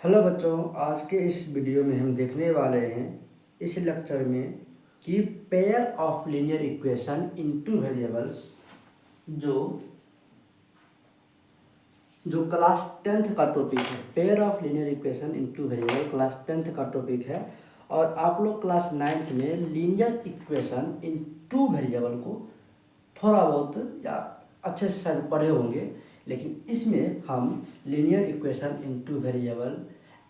Hello बच्चों, आज के इस वीडियो में हम देखने वाले हैं इस लेक्चर में कि pair of linear equation in two variables जो जो क्लास 10th का टॉपिक है। Pair of linear equation in two variable class 10th का टॉपिक है और आप लोग क्लास 9th में linear equation in two variable को थोड़ा बहुत या अच्छे से शायद पढ़े होंगे, लेकिन इसमें हम linear equation in two variable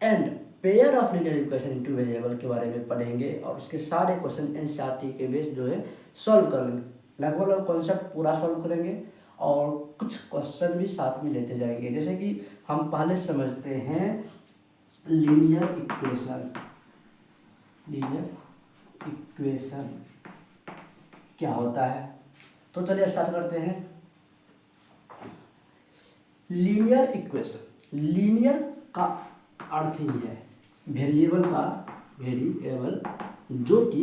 and pair of linear equation in two variable के बारे में पढ़ेंगे और उसके सारे क्वेश्चन एनसीईआरटी के बेस जो है सॉल्व कर लेंगे। लगभग कॉन्सेप्ट पूरा सॉल्व करेंगे और कुछ क्वेश्चन भी साथ में लेते जाएंगे। जैसे कि हम पहले समझते हैं लीनियर इक्वेशन। लीनियर इक्वेशन क्या होता है, तो चलिए स्टार्ट करते हैं। लीनियर इक्वेशन, लीनियर का अर्थ ही है वेरिएबल जो कि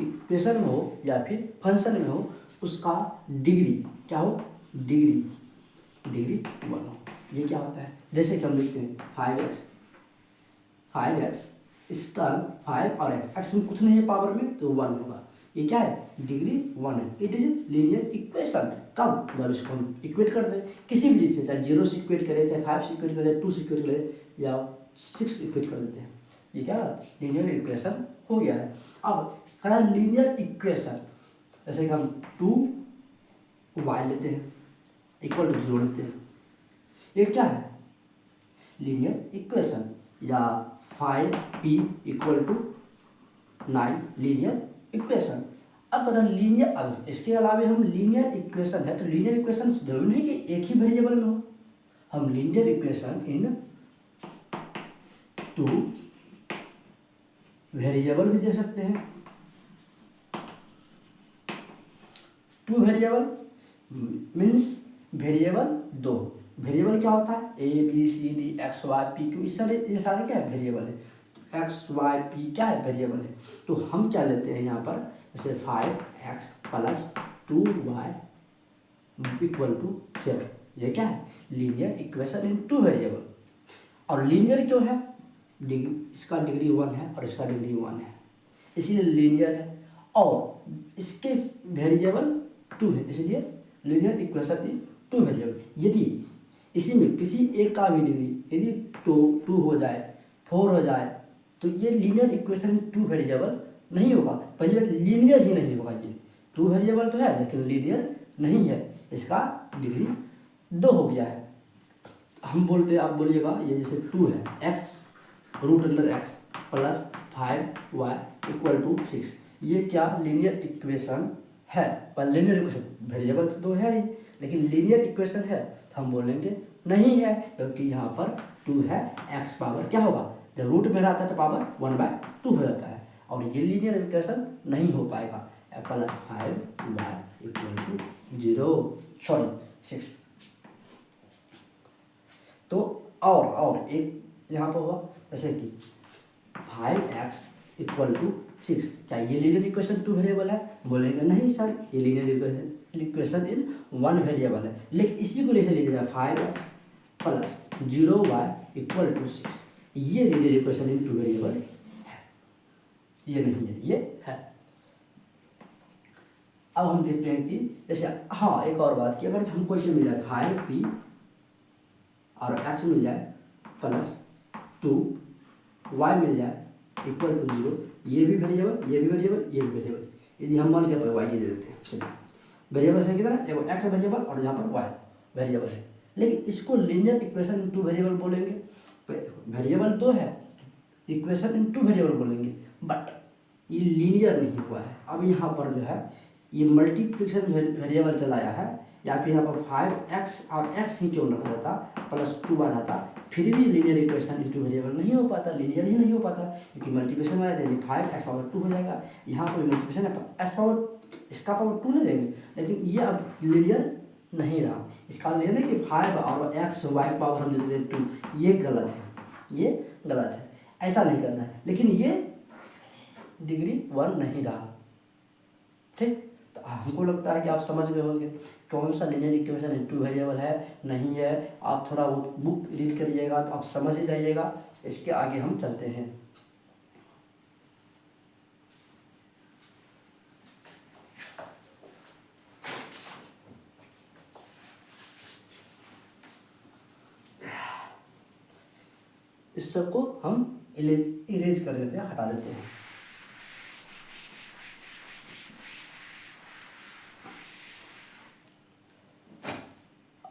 इक्वेशन में हो या फिर फंक्शन में हो, उसका डिग्री क्या हो, डिग्री 1 हो। ये क्या होता है, जैसे कि हम लिखते हैं 5x इसका 5 और x में कुछ नहीं है पावर में तो 1 होगा। ये क्या है, डिग्री 1 है। It is linear equation. कब, जब इसको हम इक्वेट कर दें किसी भी चीज़ से, चाहे 0 से इक्वेट करें, चाहे 5 से इक्वेट करें, 2 से इक्वेट करें या 6 इक्वेट कर देते हैं। ये क्या लीनियर इक्वेशन हो गया है। अब करा लीनियर इक्वेशन, जैसे कि हम 2y लेते हैं इक्वल टू 0 लेते हैं, ये क्या है लीनियर इक्वेशन। या 5p equal to 9 linear equation. अब अगर लीनियर, अब इसके अलावा हम लीनियर इक्वेशन है तो लीनियर इक्वेशन जरूरी नहीं कि एक ही वेरिएबल में हो। हम linear equation in two variable भी दे सकते हैं। टू वेरिएबल मीन्स वेरिएबल दो। वेरिएबल क्या होता है, A B C D X Y P Q, ये सारे क्या है वेरिएबल है। एक्स वाई पी क्या है वेरिएबल है। तो हम क्या लेते हैं यहाँ पर, जैसे 5x plus 2y equal to 7, ये क्या है linear equation in two variable. और लीनियर क्यों है, डिग्री, इसका डिग्री 1 है और इसका डिग्री 1 है, इसीलिए लीनियर है। और इसके वेरिएबल 2 है, इसलिए linear equation in two variable. यदि इसी में किसी एक का भी डिग्री यदि 2 हो जाए, 4 हो जाए, तो ये linear equation in two variable नहीं होगा। पहली बात लीनियर ही नहीं होगा। ये 2 वेरिएबल तो है लेकिन लीनियर नहीं है, इसका डिग्री 2 हो गया है। हम बोलते हैं, आप बोलिएगा ये जैसे 2 है, x root under x plus 5y equal to 6, ये क्या लीनियर इक्वेशन है। पर लीनियर इक्वेशन वेरिएबल तो 2 है ही, लेकिन लीनियर इक्वेशन है तो हम बोलेंगे नहीं है, क्योंकि यहाँ पर 2 है, x पावर क्या होगा, जब रूट में रहता है तो पावर 1/2 हो जाता है और ये लीनियर इक्वेशन नहीं हो पाएगा। Plus 5y equal to 6। तो और एक यहाँ पर हुआ, जैसे कि 5x इक्वल टू 6, क्या ये लीनियर इक्वेशन 2 वेरिएबल है, बोलेंगे नहीं सर ये लीनियर इक्वेशन इन 1 वेरिएबल है। लेकिन इसी को लिख लीजिएगा 5x plus 0y equal to 6, ये लीनियर इक्वेशन इन 2 वेरिएबल है, ये नहीं है, ये है। अब हम देखते हैं कि जैसे, हाँ एक और बात कि अगर हमको इसे मिल जाए 5p और x मिल जाए प्लस 2y मिल जाए इक्वल टू 0, ये भी वेरिएबल, ये भी वेरिएबल, ये भी वेरिएबल, यदि हम मान लिया y ये दे देते हैं। चलिए वेरिएबल है कितना, देखो x वेरिएबल और यहाँ पर y वेरिएबल है, लेकिन इसको linear equation in two variable बोलेंगे। देखो वेरिएबल 2 है, इक्वेशन इन टू वेरिएबल बोलेंगे, बट ये लीनियर नहीं हुआ है। अब यहाँ पर जो है ये मल्टीप्लिकेशन वेरिएबल चलाया है, या फिर यहाँ पर 5x और x ही क्यों रखा जाता प्लस 2 आ जाता, फिर भी linear equation in two variable नहीं हो पाता, लीनियर ही नहीं हो पाता, क्योंकि मल्टीप्लिकेशन वाला देंगे 5x पावर 2 हो जाएगा। यहाँ पर मल्टीप्लिकेशन है x पावर, इसका पावर 2 नहीं देंगे, लेकिन ये अब लीनियर नहीं रहा। इसका मतलब है कि 5 और x y पावर हम देते हैं 2, ये गलत है, ये गलत है, ऐसा नहीं करना है। लेकिन ये डिग्री 1 नहीं रहा, ठीक। तो हमको लगता है कि आप समझ गए होंगे कौन सा linear equation in two variable है, नहीं है। आप थोड़ा वो बुक रीड करिएगा तो आप समझ ही जाइएगा इसके आगे हम चलते हैं। इस सब को हम इरेज कर देते हैं, हटा देते हैं।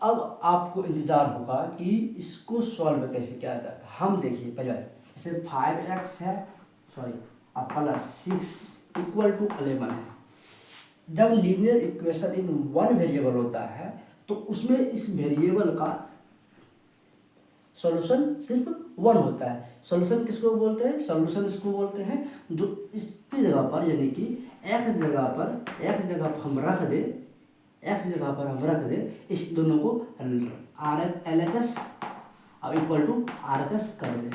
अब आपको इंतजार होगा कि इसको सॉल्व कैसे किया जाता है। हम देखिए पहले जैसे 5x है, सॉरी अब प्लस 6 इक्वल टू 11 है। जब linear equation in one variable होता है तो उसमें इस वेरिएबल का सॉल्यूशन सिर्फ वन होता है। सॉल्यूशन किसको बोलते हैं? सॉल्यूशन इसको बोलते हैं जो इसकी जगह पर, यानी कि x जगह पर हम रख दे, x जगह पर हम रख दे इस दोनों को LHS अब इक्वल टू RHS कर दे।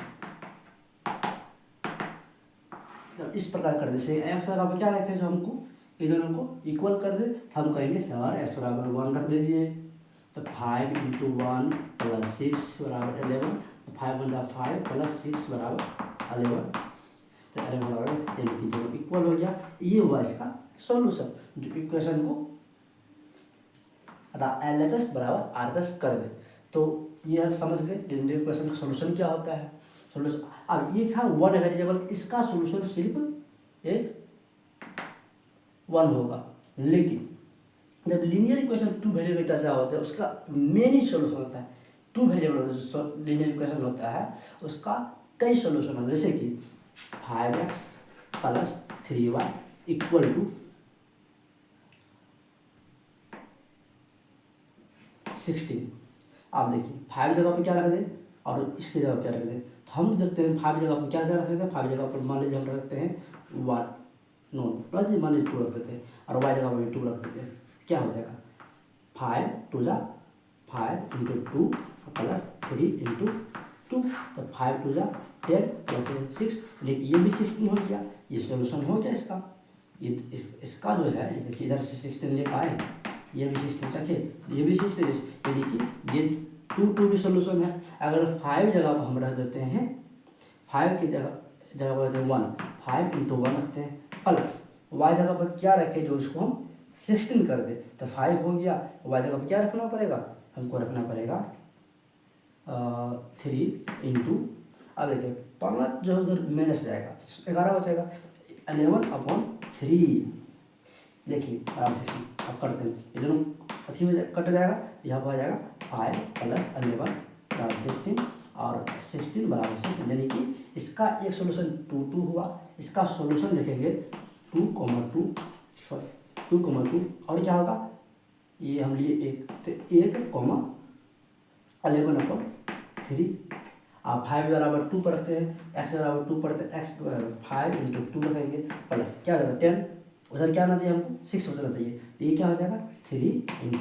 जब इस प्रकार कर दे, से x जगह पर क्या रखे, जो हमको ये दोनों को इक्वल कर दे, तो हम कहेंगे सर x बराबर 1 रख दीजिए। तो 5 × 1 + 6 बराबर 11, तो 5 × 5 + 6 बराबर 11, तो 11 बराबर, यानी कि जो इक्वल हो गया। ये हुआ इसका सॉल्यूशन, जो इक्वेशन को LHS बराबर RHS कर दे। तो यह समझ गए लीनियर इक्वेशन का सॉल्यूशन क्या होता है। सॉल्यूशन अब ये था वन वेरिएबल, इसका सॉल्यूशन सिर्फ एक वन होगा। लेकिन जब लीनियर इक्वेशन टू वेरिएबल चर्चा होता है, उसका मेन ही सॉल्यूशन होता है। टू वेरिएबल जो लीनियर इक्वेशन होता है उसका कई सॉल्यूशन होता है, जैसे कि 5x + 3y इक्वल टू 16। आप देखिए 5 जगह पर क्या रख दें और इसकी जगह पर क्या रख दें, तो हम देखते हैं 5 जगह पर क्या रख देते हैं। 5 जगह पर मान लीजिए हम रखते हैं 1, नो प्लस मान लीजिए 2 रख देते हैं, और y जगह पर 2 रख देते हैं। क्या हो जाएगा, 5 × 2 = 5 × 2 + 3 × 2, तो 5 × 2 = 10 + 6, लेकिन ये भी 16 हो गया। ये सॉल्यूशन हो गया इसका। ये इसका जो है, देखिए इधर से 16 लेकर आए, ये भी 16 रखे, ये भी 16, यानी कि ये 2 भी सॉल्यूशन है। अगर 5 जगह पर हम रख देते हैं, 5 की जगह पर 1, 5 × 1 रखते हैं, प्लस y जगह पर क्या रखे, जो इसको हम 16 कर दे, तो 5 हो गया। y जगह पर क्या रखना पड़ेगा, हमको रखना पड़ेगा 3 × अब देखिए 5 जो उधर माइनस जाएगा 11 बचेगा, 11/3। देखिए आराम से अब करते हैं, ये दोनों अच्छी में कट जाएगा, यहाँ पर आ जाएगा 5 + 11 = 16, और 16 बराबर 16, यानी कि इसका एक सॉल्यूशन 2 हुआ। इसका सॉल्यूशन देखेंगे 2,2, सॉरी 2,2, और क्या होगा, ये हम लिए 1, 11/3। आप 5 बराबर 2 पर रखते हैं, x बराबर 2 पर, x 5 × 2 रखेंगे, प्लस क्या होगा 10, उधर क्या आना चाहिए हमको 6 बचना चाहिए, तो ये क्या हो जाएगा 3 ×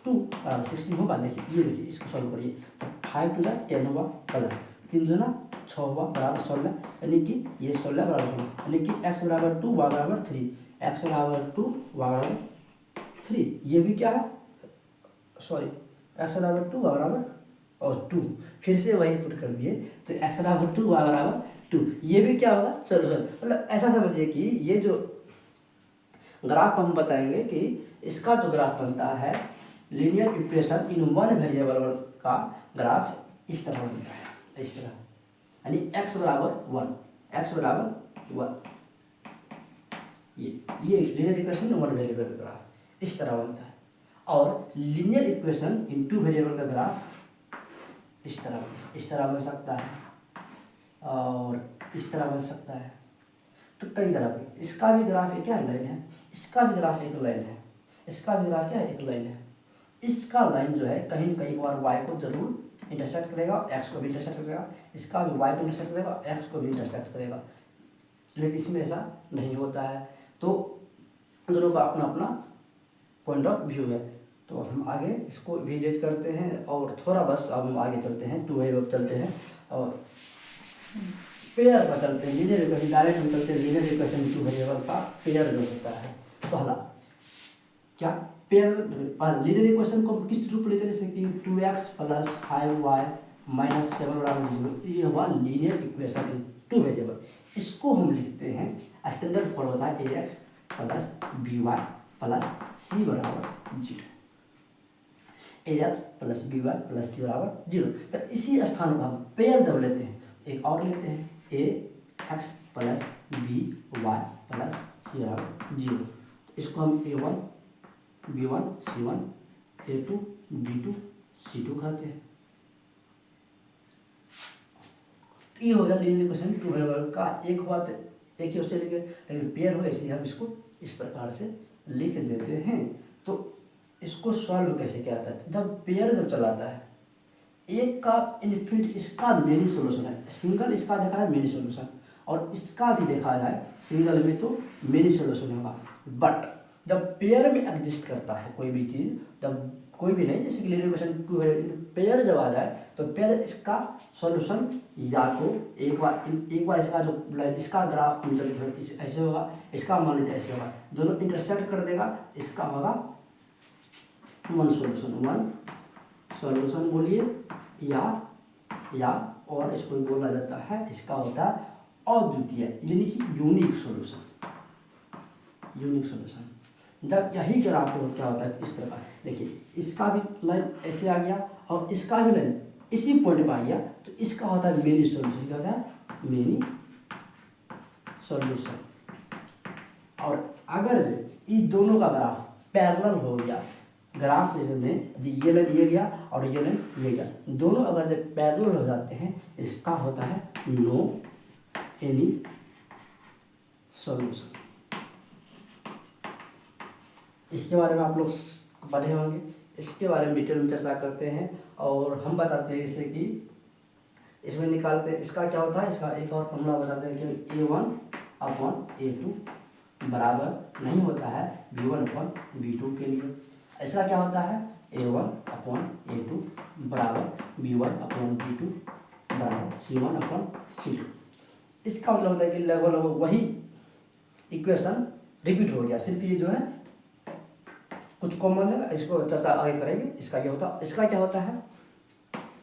2 बराबर 16 होगा। देखिए ये देखिए इसको सॉल्व करिए, तो 5 × 2 = 10 होगा, प्लस 3 × 2 = 6 हुआ बराबर 16, यानी कि ये 16 बराबर 16, यानी कि x बराबर 2 y बराबर 3, x बराबर 2 y बराबर 3। ये भी क्या है, सॉरी x बराबर 2 y बराबर और 2, फिर से वही पुट कर दिए, तो x बराबर 2 y बराबर 2, ये भी क्या होगा सॉल्यूशन। मतलब ऐसा समझिए कि ये जो ग्राफ हम बताएंगे कि इसका जो ग्राफ बनता है linear equation in one variable का ग्राफ इस तरह बनता है, इस तरह, यानी x बराबर 1, x बराबर 1, ये linear equation in one variable का ग्राफ इस तरह बनता है। और linear equation in two variable का ग्राफ इस तरह बन सकता है, और इस तरह बन सकता है। तो कई तरह के, इसका भी ग्राफ एक क्या लाइन है, इसका भी ग्राफ एक लाइन है, इसका भी ग्राफ क्या है, एक लाइन है। इसका लाइन जो है कहीं न कहीं बार y को जरूर इंटरसेक्ट करेगा, x को भी इंटरसेक्ट करेगा, इसका भी y को इंटरसेक्ट करेगा, x को भी इंटरसेक्ट करेगा, लेकिन इसमें ऐसा नहीं होता है। तो दोनों का अपना अपना पॉइंट ऑफ व्यू है। तो हम आगे इसको विलेज करते हैं, और थोड़ा बस अब हम आगे चलते हैं, टू वे चलते हैं, और पेयर पर चलते हैं। लीनियर इक्वेशन डायरेक्ट हम चलते हैं, लीनियर इक्वेशन टू वेरिएबल का पेयर जो होता है, पहला क्या पेयर, लीनियर इक्वेशन को हम किस रूप लेते हैं, जैसे कि 2x + 5y -7 बराबर 0, ये हुआ linear equation in two variable. इसको हम लिखते हैं, स्टैंडर्ड फॉलो होता है ax plus by plus c बराबर 0, ax plus by plus c बराबर 0। तो इसी स्थान पर हम पेयर जब लेते हैं, एक और लेते हैं ax plus by plus c बराबर 0, तो इसको हम a1 b1 c1 a2 b2 c2 कहते हैं। ये हो गया लीनियर इक्वेशन टू वेरिएबल का। एक हुआ तो एक ही उससे लेके, लेकिन पेयर हुआ इसलिए हम इसको इस प्रकार से लिख देते हैं। तो इसको सॉल्व कैसे किया जाता है, जब पेयर जब चलाता है, एक का इनफिनिट इसका मेनी सोल्यूशन है, सिंगल इसका देखा है मेनी सोल्यूशन, और इसका भी देखा जाए सिंगल में तो मेनी सोल्यूशन होगा। बट जब पेयर में एग्जिस्ट करता है कोई भी चीज़, जब कोई भी नहीं, जैसे कि लीनियर इक्वेशन टू पेयर जब आ जाए तो पेयर इसका सॉल्यूशन या तो एक बार इसका जो इसका ग्राफ मतलब ऐसे होगा, इसका मान लीजिए ऐसे होगा, दोनों इंटरसेक्ट कर देगा, इसका होगा वन सॉल्यूशन बोलिए, या और इसको बोला जाता है, इसका होता है अद्वितीय यानी कि यूनिक सॉल्यूशन। जब यही ग्राफ हो क्या होता है, इस प्रकार देखिए, इसका भी लाइन ऐसे आ गया और इसका भी लाइन इसी पॉइंट पर आ गया, तो इसका होता है मेनी सॉल्यूशन। क्या होता है मेनी सॉल्यूशन। और अगर ये दोनों का ग्राफ पैरेलल हो गया, ग्राफ में ये लाइन ये गया और ये लाइन ये गया, दोनों अगर पैरेलल हो जाते हैं, इसका होता है नो एनी सॉल्यूशन। इसके बारे में आप लोग पढ़े होंगे, इसके बारे में डिटेल में चर्चा करते हैं और हम बताते हैं इसे कि इसमें निकालते हैं इसका क्या होता है। इसका एक और फॉर्मूला बताते हैं कि A1/A2 बराबर नहीं होता है B1/B2 के लिए। ऐसा क्या होता है A1/A2 बराबर B1/B2 बराबर C1/C2। इसका मतलब होता है कि लगभग वही इक्वेशन रिपीट हो गया, सिर्फ ये जो है कुछ कॉमन है, इसको चर्चा आगे करेंगे। इसका क्या होता है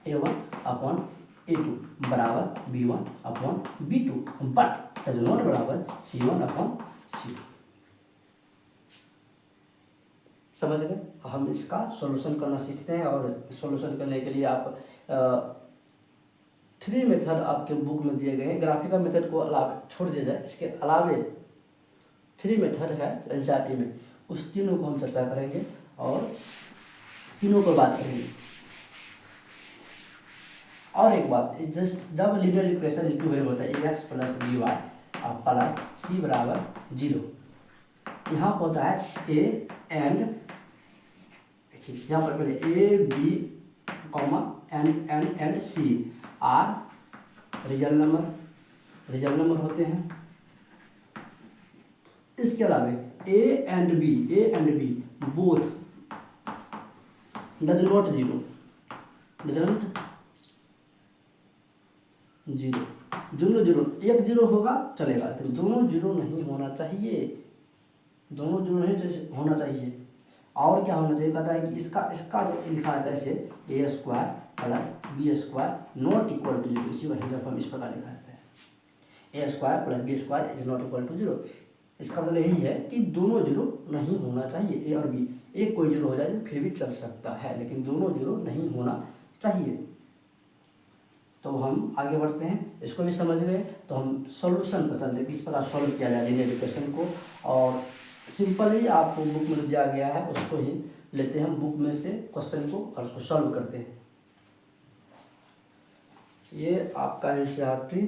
A1/A2 बराबर B1/B2 बट डज नॉट बराबर C1/C2। समझ गए। हम इसका सॉल्यूशन करना सीखते हैं, और सॉल्यूशन करने के लिए आप 3 मेथड आपके बुक में दिए गए हैं। ग्राफिकल मेथड को अलावा छोड़ दिया जाए, इसके अलावे 3 मेथड है एनसीईआरटी में, उस तीनों को हम चर्चा करेंगे और तीनों पर बात करेंगे। और एक बात, जब लीनियर इक्वेशन इंटू वेरिएबल होता है ax plus by plus c बराबर 0, यहाँ होता है a एंड, यहाँ पर पहले a b comma and c are real number होते हैं। इसके अलावा a and b both does not zero, दोनों जीरो, एक जीरो होगा चलेगा, लेकिन दोनों जीरो नहीं होना चाहिए, होना चाहिए। और क्या होना चाहिए, कहता है कि इसका जो लिखा है ऐसे a² plus b² not equal to 0, इसी वही हम इस प्रकार लिखा है a² plus b² is not equal to 0। इसका मतलब यही है कि दोनों जीरो नहीं होना चाहिए, ए और बी, एक कोई जीरो हो जाए तो फिर भी चल सकता है, लेकिन दोनों जीरो नहीं होना चाहिए। तो हम आगे बढ़ते हैं, इसको भी समझ गए तो हम सॉल्यूशन पर चलते हैं, किस प्रकार सॉल्व किया जाए लीनियर इक्वेशन को। और सिंपल ही आपको बुक में दिया गया है, उसको ही लेते हैं बुक में से क्वेश्चन को और उसको सॉल्व करते हैं। ये आपका एनसीईआरटी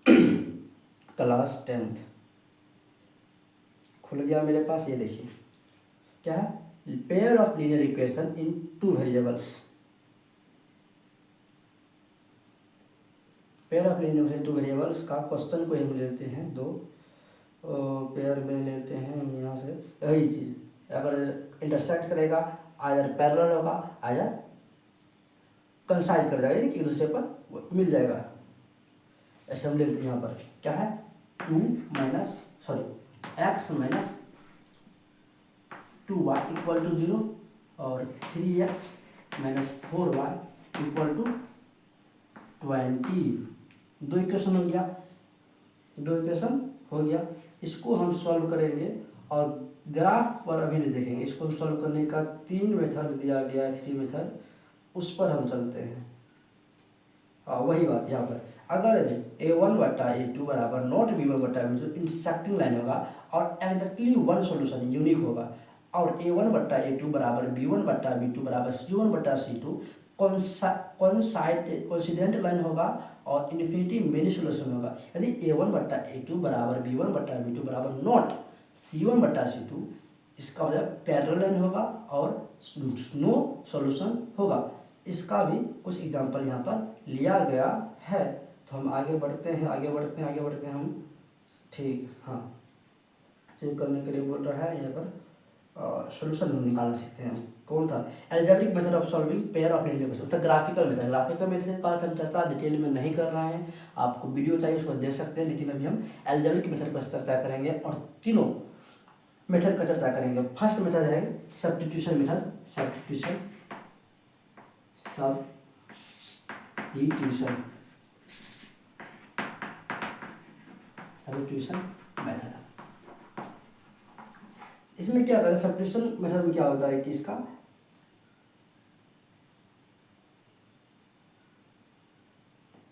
क्लास 10th खुल गया मेरे पास। ये देखिए क्या है, pair of linear equation in 2 variables. Pair of linear equation 2 variables का क्वेश्चन को हम लेते हैं, 2 पेयर में लेते हैं हम यहाँ से। यही चीज़ अगर इंटरसेक्ट करेगा, आइदर पैरेलल होगा, आइदर कंसाइज कर जाएगा, एक दूसरे पर मिल जाएगा। ऐसे हम लेते हैं यहाँ पर क्या है, x minus 2y equal to 0 और 3x minus 4y equal to 20, दो इक्वेशन हो गया, दो इक्वेशन हो गया। इसको हम सॉल्व करेंगे और ग्राफ पर अभी नहीं देखेंगे, इसको हम सॉल्व करने का 3 मेथड दिया गया है, 3 मेथड, उस पर हम चलते हैं। वही बात यहाँ पर, अगर A1/A2 बराबर नॉट B1/B2 इंटरसेक्टिंग लाइन होगा और एग्जैक्टली वन सॉल्यूशन यूनिक होगा, और A1/A2 बराबर B1/B2 बराबर C1/C2 कोइंसिडेंट लाइन होगा और इन्फिनिटी मेनी सॉल्यूशन होगा। यदि A1/A2 बराबर B1/B2 बराबर नॉट C1/C2, इसका मतलब पैरेलल लाइन होगा और नो सॉल्यूशन होगा। इसका भी कुछ एग्जांपल यहाँ पर लिया गया है। तो हम आगे बढ़ते हैं, आगे बढ़ते हैं, आगे बढ़ते हैं हम। ठीक, हाँ, चेक करने के लिए बोल रहा है यहाँ पर सॉल्यूशन हम निकालना सीखते हैं। कौन था? Algebraic method of solving pair of linear equation. तो ग्राफिकल मेथड, ग्राफिकल मेथड का हम चर्चा डिटेल में नहीं कर रहे हैं, आपको वीडियो चाहिए उसको दे सकते हैं, लेकिन अभी हम एल्जेब्रिक मेथड पर चर्चा करेंगे और तीनों मेथड का चर्चा करेंगे। फर्स्ट मेथड है सब्स्टिट्यूशन मेथड, सब्स्टिट्यूशन मेथड। इसमें क्या होता है, सब्स्टिट्यूशन मेथड में क्या होता है कि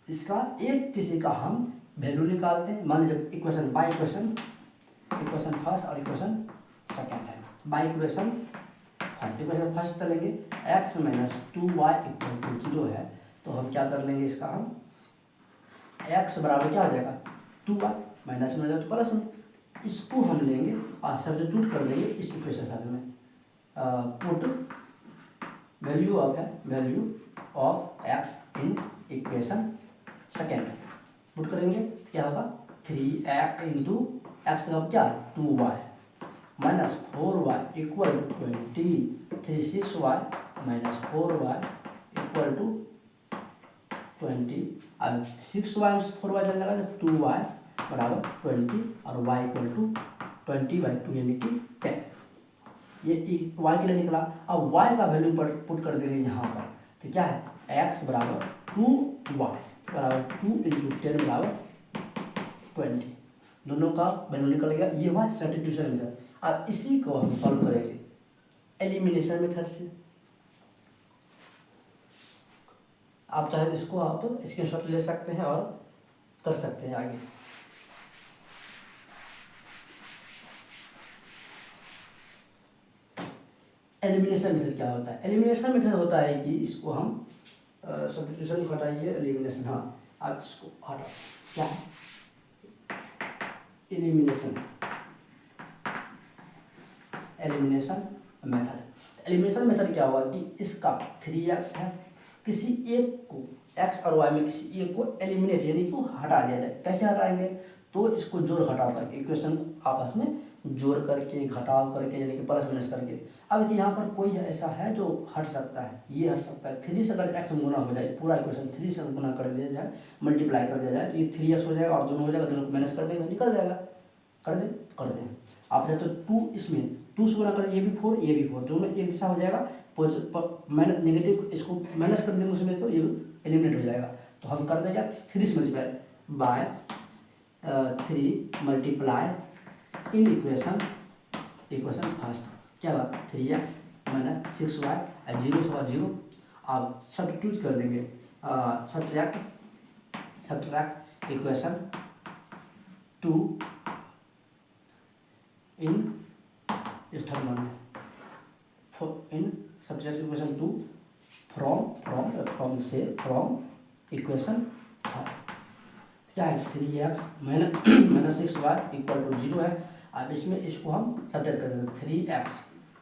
इसका एक किसी का हम वैल्यू निकालते हैं। मान लीजिए इक्वेशन बाय इक्वेशन फर्स्ट और इक्वेशन सेकेंड है। बाय इक्वेशन फर्स्ट चलेंगे, x minus 2y equal to 0 है, तो हम क्या कर लेंगे, इसका हम x बराबर क्या हो जाएगा 2y, माइनस में जाए तो प्लस में, इसको हम लेंगे और सब्स्टिट्यूट कर लेंगे इस इक्वेशन साथ में। Put value of x in equation second put करेंगे, क्या होगा 3x इंटू एक्स का क्या 2y minus 4y equal to 20, 36y minus 4y equal to 20। अब 6y 4y चल जाएगा तो 2y बराबर 20 और y इक्वल टू 20/2 यानी कि 10। ये y के लिए निकला। अब y का वैल्यू पुट कर देंगे यहाँ पर, तो क्या है x बराबर 2y बराबर 2 इंटू 10 बराबर 20, दोनों का वैल्यू निकल गया। ये हुआ सब्स्टिट्यूशन मेथड। अब इसी को हम सॉल्व करेंगे एलिमिनेशन मेथड से। आप चाहे इसको आप स्क्रीनशॉट ले सकते हैं और कर सकते हैं आगे। एलिमिनेशन मेथड क्या होता है? एलिमिनेशन मेथड होता है कि इसको हम सब्स्टिट्यूशन को हटाइए, एलिमिनेशन, हाँ आप इसको हटाओ, क्या है एलिमिनेशन मेथड। एलिमिनेशन मेथड क्या हुआ कि इसका 3x है, किसी एक को x और y में किसी एक को एलिमिनेट यानी कि हटा दिया जाए। कैसे हटाएंगे? तो इसको जोड़ घटाव करके, इक्वेशन को आपस में जोड़ करके घटाव करके यानी कि प्लस माइनस करके। अब यहाँ पर कोई ऐसा है जो हट सकता है, ये हट सकता है। 3 से अगर x गुना हो जाए, पूरा इक्वेशन 3 से गुना कर दिया जाए, मल्टीप्लाई कर दिया जाए, तो ये 3x हो जाएगा और दोनों हो जाएगा, दोनों को माइनस कर देंगे निकल जाएगा। कर दें आप चाहे तो 2 इसमें 2 से गुना करें, ये भी 4 ये भी 4, दोनों एक जैसा हो जाएगा। नेगेटिव इसको माइनस कर देंगे उसमें, तो ये एलिमिनेट हो जाएगा। तो हम कर देंगे 3 से multiply by 3 multiply in equation first, क्या होगा 3x माइनस 6y 0 से 0। आप सब्स्टिट्यूट कर देंगे, सब्ट्रैक्ट इक्वेशन 2 इन इस थर्ड वन में इन सब्जेक्ट इक्वेशन 2 फ्रॉम इक्वेशन क्या है 3x minus 6y equal to 0 है। अब इसमें इसको हम सब्ट्रैक्ट कर देंगे, 3x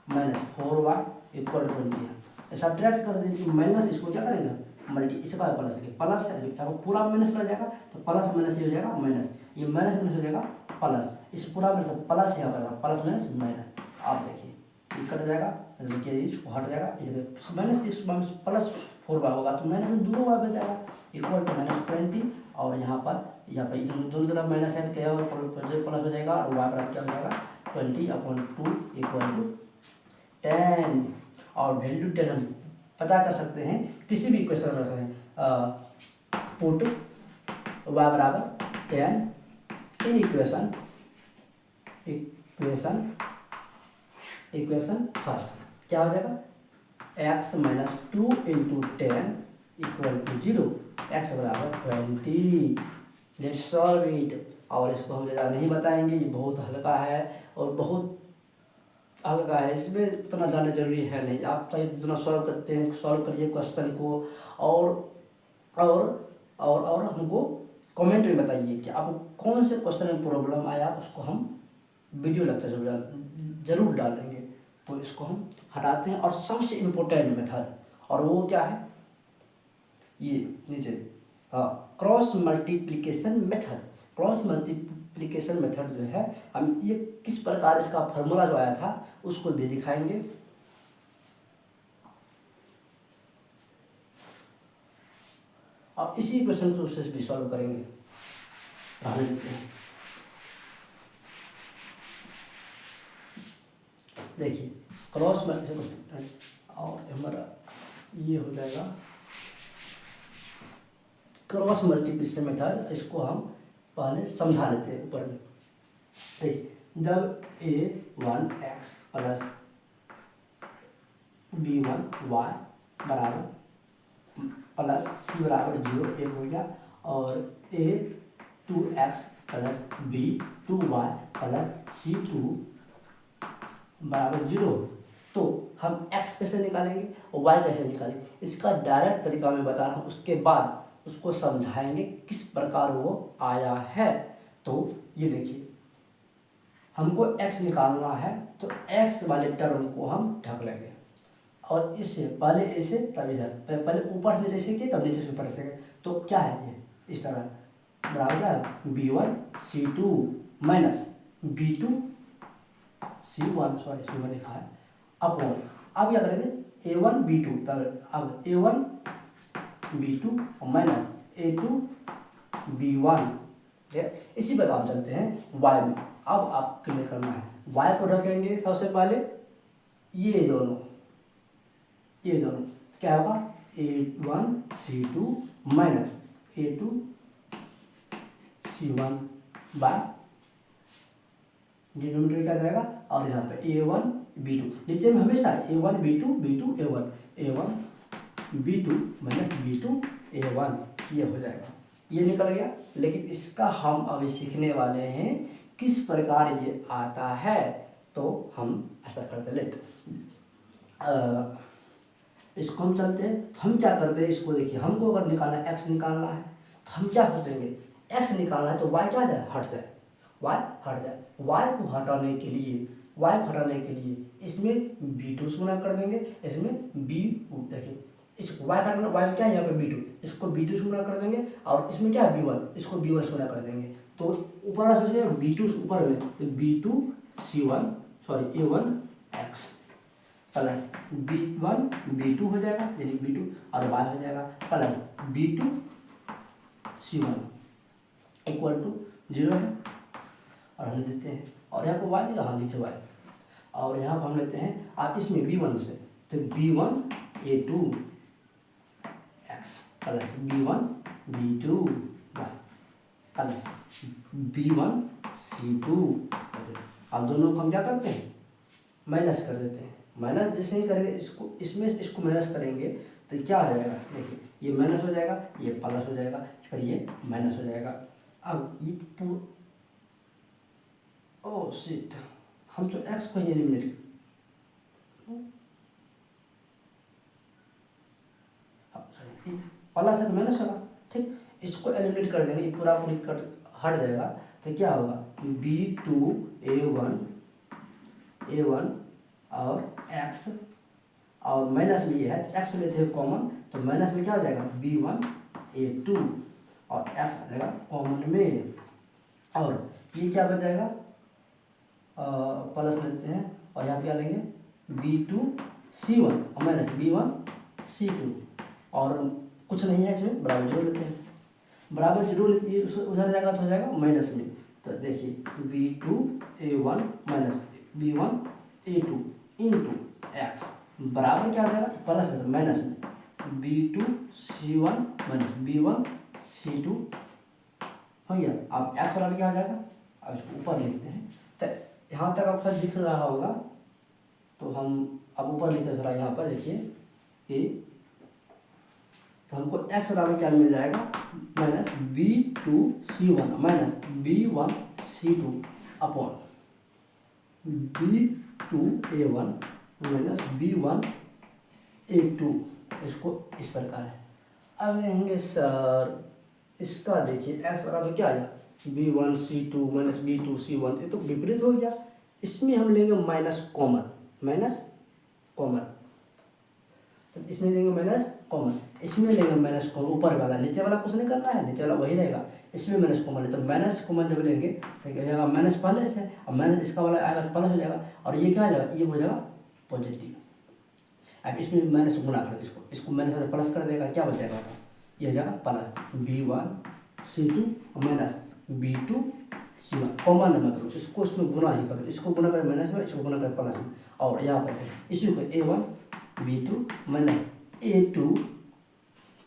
minus 4y equal to 20 है। सब्ट्रैक्ट कर देंगे, माइनस इसको क्या करेंगे मल्टी, इसका प्लस है, प्लस है, अब पूरा माइनस कर जाएगा तो प्लस माइनस ये हो जाएगा माइनस, ये माइनस हो जाएगा प्लस, इस पूरा में प्लस यहाँ पर प्लस माइनस माइनस। आप देखिए ये कट जाएगा, देखिए इसको हट जाएगा, माइनस 6 प्लस 4y होगा तो माइनस में 2y बच जाएगा इक्वल टू माइनस 20। और यहाँ पर दोनों तरफ माइनस है तो क्या प्लस हो जाएगा और y बराबर क्या हो जाएगा 20/2 इक्वल टू 10। और वैल्यू 10 हम पता कर सकते हैं किसी भी इक्वेशन में पुट y बराबर 10 इन इक्वेशन फर्स्ट, क्या हो जाएगा x minus 2 into 10 equal to 0, x बराबर 20। Let's solve it. और इसको हम ज़्यादा नहीं बताएंगे, ये बहुत हल्का है और बहुत हल्का है, इसमें इतना जानना जरूरी है नहीं। आप चाहे जितना सॉल्व करते हैं सॉल्व करिए क्वेश्चन को, और हमको कमेंट में बताइए कि आपको कौन से क्वेश्चन में प्रॉब्लम आया, उसको हम वीडियो लेक्चर जरूर डालेंगे। तो इसको हम हटाते हैं। और सबसे इम्पोर्टेंट मेथड, और वो क्या है, ये नीचे cross multiplication method. Cross multiplication method जो है, हम ये किस प्रकार इसका फॉर्मूला जो आया था उसको भी दिखाएंगे। और इसी क्वेश्चन को उससे भी सॉल्व करेंगे। देखिए क्रॉस मल्टीप्लिकेशन, और हमारा ये हो जाएगा क्रॉस मल्टीप्लिकेशन मेथड। इसको हम पहले समझा लेते हैं ऊपर में। देखिए जब a1x प्लस b1y बराबर प्लस c बराबर 0 एक हो गया, और a2x plus b2y plus c2 बराबर 0, तो हम x कैसे निकालेंगे और y कैसे निकालेंगे, इसका डायरेक्ट तरीका मैं बता रहा हूँ। उसके बाद उसको समझाएंगे किस प्रकार वो आया है। तो ये देखिए हमको x निकालना है, तो x वाले टर्म को हम ढक लेंगे, और इससे पहले ऐसे तब इधर, पहले ऊपर से नीचे से किए तब नीचे से ऊपर से। तो क्या है ये, इस तरह बराबर क्या है b1c2 minus b2 c1, sorry c1 लिखा है, अपॉन, अब क्या करेंगे a1 b2, अब a1 b2 minus a2 b1। इसी पर आप चलते हैं y में। अब आप क्लियर करना है, y को रखेंगे सबसे पहले ये दोनों क्या होगा a1c2 minus a2 c1 by denominator क्या जाएगा, और यहाँ पे a1 b2, नीचे में हमेशा a1 b2 b2 a1 a1 b2 minus b2 a1, ये हो जाएगा, ये निकल गया। लेकिन इसका हम अभी सीखने वाले हैं किस प्रकार ये आता है। तो हम ऐसा करते लेट इसको हम चलते हैं, तो हम क्या करते हैं, इसको देखिए हमको अगर निकालना है x निकालना है, तो हम क्या सोचेंगे x निकालना है तो y क्या जाए, हट जाए, y हट जाए। y को हटाने के लिए इसमें b2 से गुणा कर देंगे, इसमें b, देखिए इसको y हटाना, y क्या है यहाँ पे b2, इसको b2 से गुणा कर देंगे, और इसमें क्या है b1, इसको b1 से गुणा कर देंगे। तो ऊपर आ सोचिए b2 ऊपर में, तो b2 c1 sorry a1x plus b1 b2 हो जाएगा, यानी b2 और y हो जाएगा plus b2 c1 equal to 0 है, और हम देते हैं, और यहाँ पर y यहाँ लिखे y, और यहाँ पर हम लेते हैं आप इसमें b1 से, तो b1 a2 x plus b1 b2 y plus b1 c2। अब दोनों को हम क्या करते हैं, माइनस कर देते हैं। माइनस जैसे ही करेंगे इसको, इसमें इसको माइनस करेंगे तो क्या हो जाएगा, देखिए ये माइनस हो जाएगा, ये प्लस हो जाएगा, फिर ये माइनस हो जाएगा। अब ये ओह शिट, हम तो x को ही एलिमिनेट, प्लस है तो माइनस होगा, ठीक, इसको एलिमिनेट कर देंगे, ये पूरा कर हट जाएगा। तो क्या होगा b2 a1 और x, और माइनस में ये है x लेते हैं कॉमन, तो माइनस में क्या हो जाएगा b1 a2 और x आ जाएगा कॉमन में, और ये क्या बच जाएगा प्लस लेते हैं, और यहाँ पे क्या लेंगे b2 c1 और माइनस b1 c2, और कुछ नहीं है इसमें, बराबर 0 लेते हैं, बराबर 0 लेते हैं, उधर जाएगा तो हो जाएगा माइनस में। तो देखिए b2 a1 minus b1 a2 into x बराबर क्या हो जाएगा, प्लस माइनस में b2 c1 minus b1 C2 हो गया। अब एक्स बराबर क्या हो जाएगा, अब इसको ऊपर लिखते हैं। तो यहाँ तक आपका दिख रहा होगा, तो हम अब ऊपर लिखते हैं थोड़ा, यहाँ पर देखिए ए, तो हमको एक्स बराबर क्या मिल जाएगा, minus B2C1 minus B1C2 upon B2A1 minus B1A2, इसको इस प्रकार है। अब लेंगे सर इसका, देखिए एक्स बराबर क्या आया, B1C2 माइनस B2C1, ये तो विपरीत हो गया। इसमें हम लेंगे माइनस कॉमन, माइनस कॉमन, तो इसमें लेंगे माइनस कॉमन, इसमें लेंगे माइनस कॉमन, ऊपर वाला, नीचे वाला कुछ नहीं करना है, नीचे वाला वही रहेगा, इसमें माइनस कॉमन है। तो माइनस कॉमन जब लेंगे तो क्या हो जाएगा, माइनस पहले से, अब माइनस इसका वाला आएगा तो प्लस हो जाएगा, और ये क्या हो जाएगा, ये हो जाएगा पॉजिटिव। अब इसमें माइनस गुना कर, इसको माइनस में प्लस कर देगा, क्या बचेगा, तो ये हो जाएगा plus B1C2 minus B2C1, common है मतलब इसको इसमें गुना ही करो, इसको गुना कर माइनस में, इसको गुना कर प्लस में, और यहाँ पर इसी को A1 B2 minus A2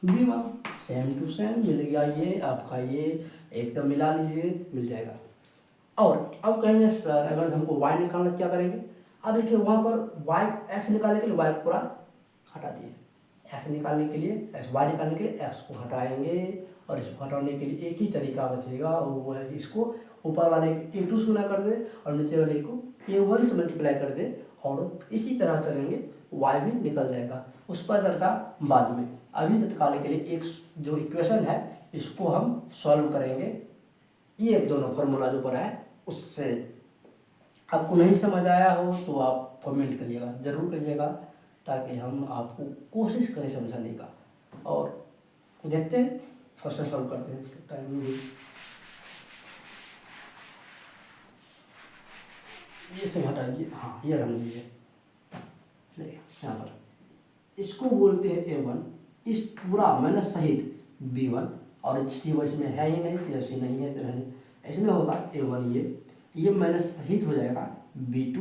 B1, same to same मिल गया, ये आपका ये एकदम मिला लीजिए, मिल जाएगा। और अब कहेंगे सर अगर हमको y निकालना क्या करेंगे, अब देखिए वहाँ पर y x निकालने के लिए y को पूरा हटा दिए, x निकालने के लिए y निकालने के लिए x को हटाएंगे, और इसको हटाने के लिए एक ही तरीका बचेगा, और वो है इसको ऊपर वाले A2 से गुना कर दे और नीचे वाले को A1 से मल्टीप्लाई कर दे, और इसी तरह चलेंगे y भी निकल जाएगा। उस पर चर्चा बाद में, अभी तत्काल के लिए एक जो इक्वेशन है इसको हम सॉल्व करेंगे, ये दोनों फॉर्मूला जो पढ़ा है उससे। आपको नहीं समझ आया हो तो आप कमेंट करिएगा, ज़रूर करिएगा, ताकि हम आपको कोशिश करें समझाने का। और देखते हैं क्वेश्चन सॉल्व करते हैं, टाइम भी ये सब हटाइए, हाँ ये रंग दीजिए, देखिए यहाँ पर इसको बोलते हैं A1, इस पूरा माइनस सहित B1, और C1 इसमें है ही नहीं, तो C नहीं है तो नहीं, इसमें होगा A1, ये माइनस सहित हो जाएगा B2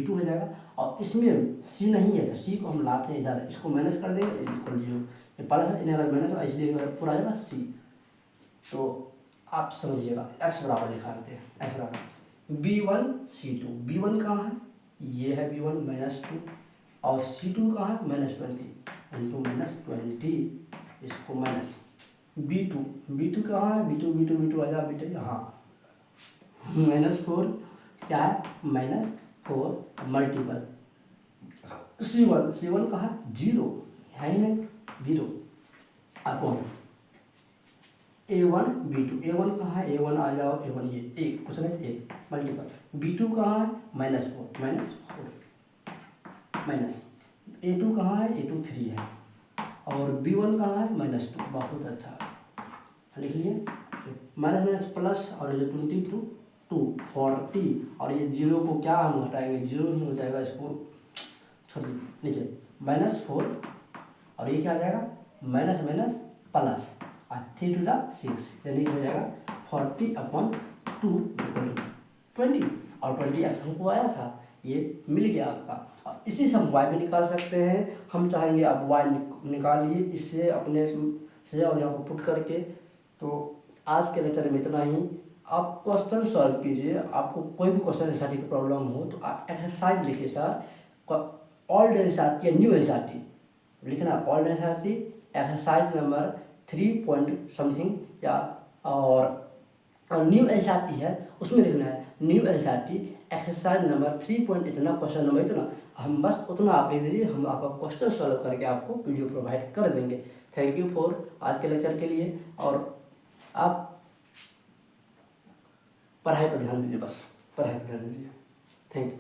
हो जाएगा, और इसमें C नहीं है तो C को हम लाते हैं इधर, इसको माइनस कर देंगे, इक्वल 0, ये प्लस है, इन्हें अगर माइनस, इसलिए पूरा जाएगा C। तो आप समझिएगा, x बराबर लिखा देते हैं, x बराबर B1C2, B1 कहाँ है, ये है B1 -2, और C2 कहाँ है, -20 इंटू -20, इसको माइनस B2 कहाँ है, B2 आ जा बेटे, हाँ -4 क्या है, -4 मल्टीपल C1 कहाँ है, 0 है ही नहीं, 0 अपॉन A1 B2, A1 कहाँ है, A1 आ जाओ, A1 ये 1 कुछ नहीं, 1 मल्टीपल, B2 कहाँ है, -4 माइनस, A2 कहाँ है, A2 3 है, और B1 कहाँ है, -2, बहुत अच्छा लिख लिए, माइनस प्लस, और ये 22 40, और ये 0 को क्या हम घटाएंगे, 0 ही हो जाएगा, इसको छोड़िए नीचे, -4, और ये क्या आ जाएगा, माइनस प्लस, 3 to 6, यानी हो जाएगा 40/2 20, और 20x हमको आया था, ये मिल गया आपका। और इसी से हम y भी निकाल सकते हैं, हम चाहेंगे आप y निकालिए इससे अपने से, और यहाँ को पुट करके। तो आज के लेक्चर में इतना ही, आप क्वेश्चन सॉल्व कीजिए, आपको कोई भी क्वेश्चन एनसीईआरटी की प्रॉब्लम हो तो आप एक्सरसाइज लिखिए सर, ओल्ड एनसीईआरटी या न्यू एनसीईआरटी लिखना, old NCERT exercise number 3 point something, या और न्यू एनसीईआरटी है उसमें लिखना है new NCERT exercise number 3 point इतना, क्वेश्चन नंबर इतना, हम बस उतना आप लिख दीजिए, हम आपका क्वेश्चन सॉल्व करके आपको वीडियो प्रोवाइड कर देंगे। थैंक यू फॉर आज के लेक्चर के लिए, और आप पढ़ाई पर ध्यान दीजिए, बस पढ़ाई पर ध्यान दीजिए। Thank you.